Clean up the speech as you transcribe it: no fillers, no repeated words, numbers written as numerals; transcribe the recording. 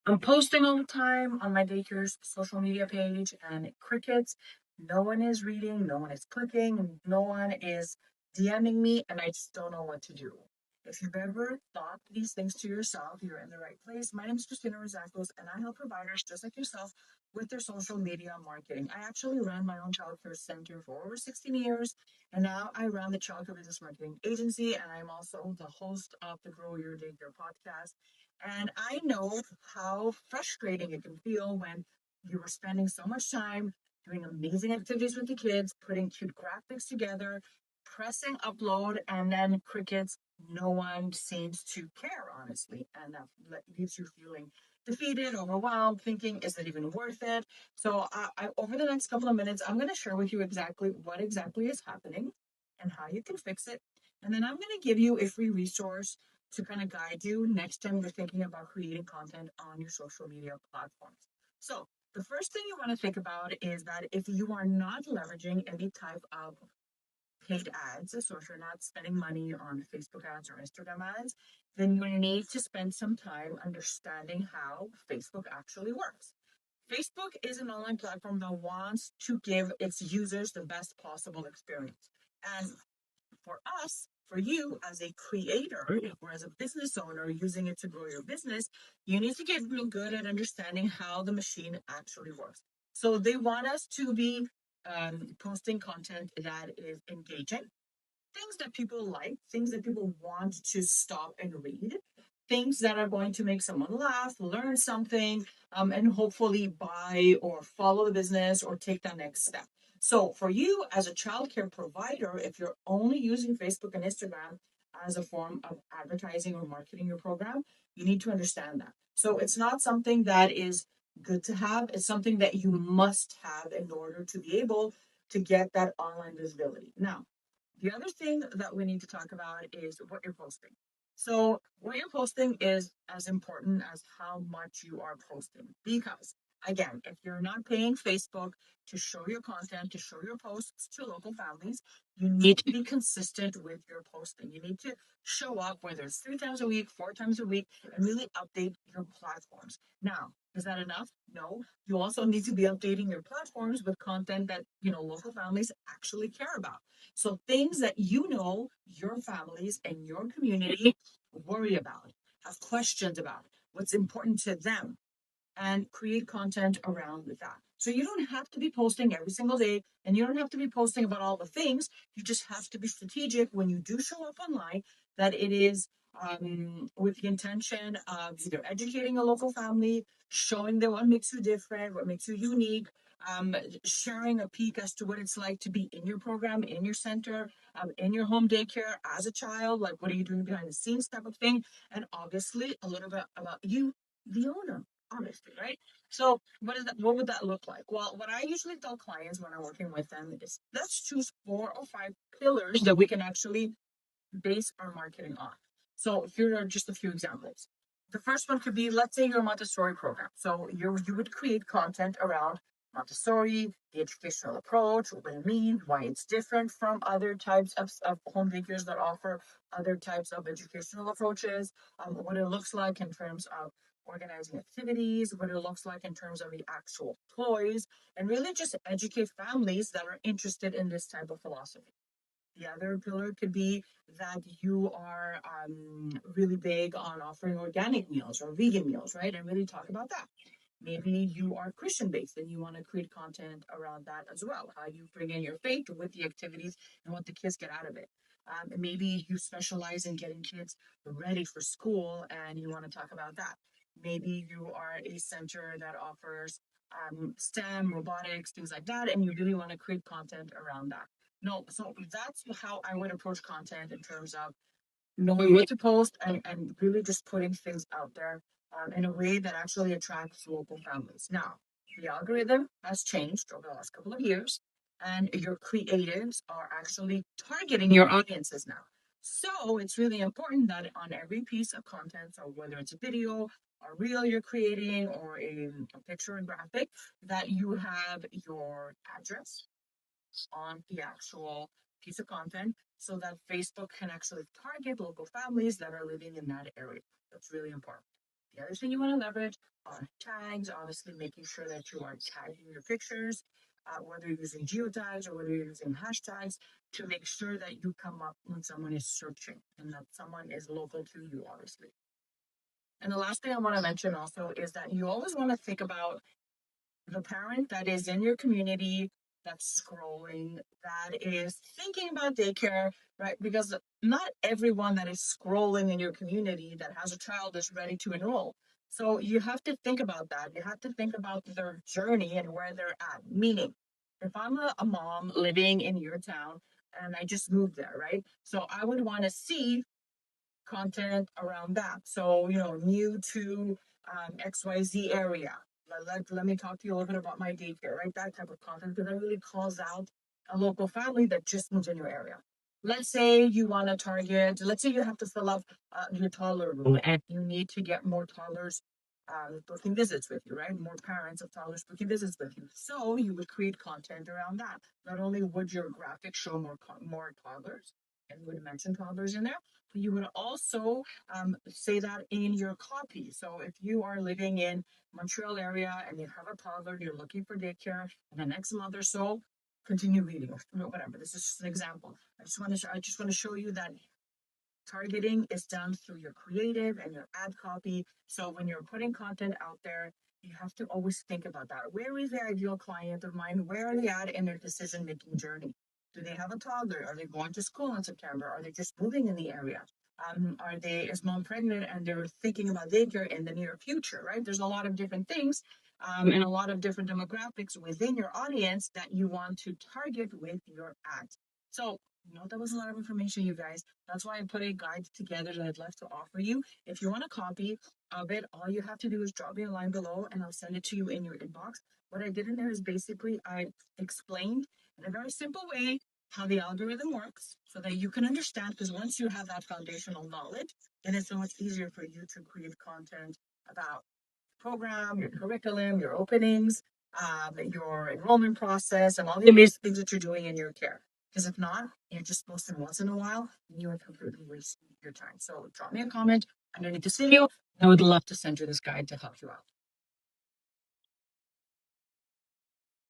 I'm posting all the time on my daycare's social media page, and crickets. No one is reading, no one is clicking, no one is DMing me, and I just don't know what to do. If you've ever thought these things to yourself, you're in the right place. My name is Rizakos, and I help providers just like yourself with their social media marketing. I actually ran my own childcare center for over 16 years, and now I run the childcare business marketing agency, and I'm also the host of the Grow Your Daycare podcast. And I know how frustrating it can feel when you were spending so much time doing amazing activities with the kids, putting cute graphics together, pressing upload, and then crickets. No one seems to care, honestly. And that leaves you feeling defeated, overwhelmed, thinking, is it even worth it? So, over the next couple of minutes, I'm going to share with you exactly what exactly is happening and how you can fix it. And then I'm going to give you a free resource to kind of guide you next time you're thinking about creating content on your social media platforms. So, the first thing you want to think about is that if you are not leveraging any type of paid ads, so if you're not spending money on Facebook ads or Instagram ads, then you need to spend some time understanding how Facebook actually works. Facebook is an online platform that wants to give its users the best possible experience. And for us, for you as a creator or as a business owner using it to grow your business, you need to get real good at understanding how the machine actually works. So they want us to be posting content that is engaging, things that people like, things that people want to stop and read, things that are going to make someone laugh, learn something, and hopefully buy or follow the business or take that next step. So, for you as a childcare provider, if you're only using Facebook and Instagram as a form of advertising or marketing your program, you need to understand that. So, it's not something that is good to have, it's something that you must have in order to be able to get that online visibility. Now, the other thing that we need to talk about is what you're posting. So, what you're posting is as important as how much you are posting. Because, again, if you're not paying Facebook to show your content, to show your posts to local families, you need to be consistent with your posting. You need to show up, whether it's 3 times a week, 4 times a week, and really update your platforms. Now, is that enough? No. You also need to be updating your platforms with content that, local families actually care about. So things that your families and your community worry about, have questions about, what's important to them, and create content around that. So you don't have to be posting every single day and you don't have to be posting about all the things. You just have to be strategic when you do show up online that it is with the intention of either educating a local family, showing them what makes you different, what makes you unique, um, sharing a peek as to what it's like to be in your program, in your center, in your home daycare as a child, like what are you doing behind the scenes type of thing, and obviously a little bit about you, the owner, honestly, right? So what is that? What would that look like? Well, what I usually tell clients when I'm working with them is let's choose 4 or 5 pillars that we can actually base our marketing on. So here are just a few examples. The first one could be, let's say, your Montessori program. So you would create content around Montessori, the educational approach, what it means, why it's different from other types of home daycares that offer other types of educational approaches, what it looks like in terms of organizing activities, what it looks like in terms of the actual toys, and really just educate families that are interested in this type of philosophy. The other pillar could be that you are really big on offering organic meals or vegan meals, right? And really talk about that. Maybe you are Christian based and you want to create content around that as well. How you bring in your faith with the activities and what the kids get out of it. Maybe you specialize in getting kids ready for school and you want to talk about that. Maybe you are a center that offers STEM, robotics, things like that, and you really want to create content around that. No, so that's how I would approach content in terms of knowing what to post and really just putting things out there in a way that actually attracts local families. Now, the algorithm has changed over the last couple of years, and your creatives are actually targeting your audiences now. So it's really important that on every piece of content, so whether it's a video, a reel you're creating, or a picture and graphic, that you have your address on the actual piece of content so that Facebook can actually target local families that are living in that area. That's really important. The other thing you want to leverage are tags, obviously making sure that you are tagging your pictures, whether you're using geotags or whether you're using hashtags to make sure that you come up when someone is searching and that someone is local to you, obviously. And the last thing I want to mention also is that you always want to think about the parent that is in your community that's scrolling, that is thinking about daycare, right? Because not everyone that is scrolling in your community that has a child is ready to enroll. So you have to think about that. You have to think about their journey and where they're at. Meaning, if I'm a mom living in your town and I just moved there, right? So I would want to see content around that. So, new to XYZ area. Let me talk to you a little bit about my daycare, right? That type of content, because that really calls out a local family that just moved in your area. Let's say you want to target, let's say you have to fill up your toddler room and you need to get more toddlers booking visits with you, right? More parents of toddlers booking visits with you. So you would create content around that. Not only would your graphic show more toddlers, and you would mention toddlers in there, you would also say that in your copy. So if you are living in Montreal area and you have a toddler, you're looking for daycare in the next month or so, continue reading or whatever. This is just an example. I just want to show you that targeting is done through your creative and your ad copy. So when you're putting content out there, you have to always think about that. Where is the ideal client of mine? Where are they at in their decision making journey? Do they have a toddler? Are they going to school in September? Are they just moving in the area? Is mom pregnant and they're thinking about daycare in the near future, right? There's a lot of different things and a lot of different demographics within your audience that you want to target with your ads. So, that was a lot of information, you guys. That's why I put a guide together that I'd love to offer you. If you want a copy of it, all you have to do is drop me a line below and I'll send it to you in your inbox. What I did in there is basically I explained in a very simple way how the algorithm works so that you can understand, because once you have that foundational knowledge, then it's so much easier for you to create content about program, your curriculum, your openings, your enrollment process, and all the amazing things that you're doing in your care. Because if not, you're just posting once in a while, and you are completely wasting your time. So drop me a comment underneath this video. I would love to send you this guide to help you out.